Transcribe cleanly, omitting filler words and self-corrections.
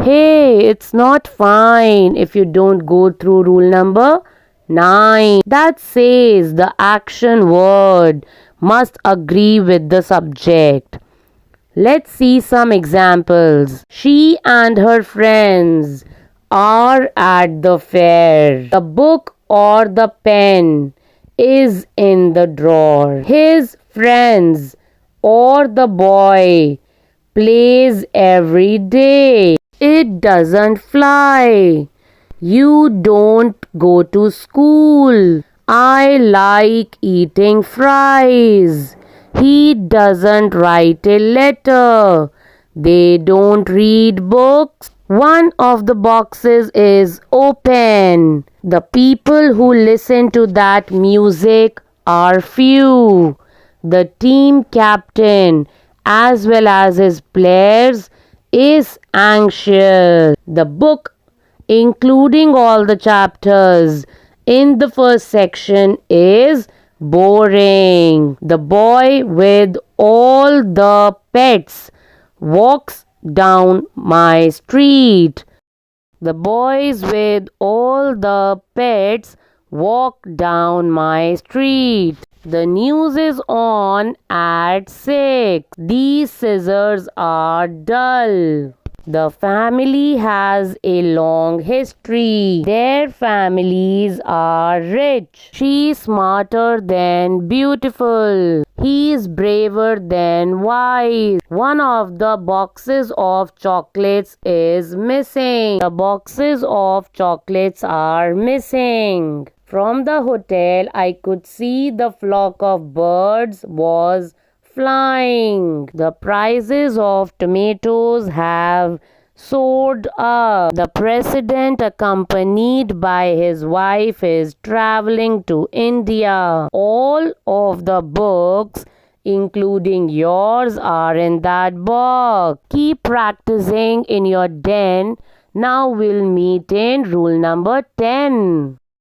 Hey, it's not fine if you don't go through rule number 9. That says the action word must agree with the subject. Let's see some examples. She and her friends are at the fair. The book or the pen is in the drawer. His friends or the boy plays every day. It doesn't fly. You don't go to school. I like eating fries. He doesn't write a letter. They don't read books. One of the boxes is open. The people who listen to that music are few. The team captain, as well as his players, is anxious. The book, including all the chapters in the first section, is boring. The boy with all the pets walks down my street. The boys with all the pets walk down my street. The news is on at 6. These scissors are dull. The family has a long history. Their families are rich. She's smarter than beautiful. He's braver than wise. One of the boxes of chocolates is missing. The boxes of chocolates are missing. From the hotel, I could see the flock of birds was flying. The prices of tomatoes have soared up. The president, accompanied by his wife, is traveling to India. All of the books, including yours, are in that box. Keep practicing in your den. Now we'll meet in rule number 10.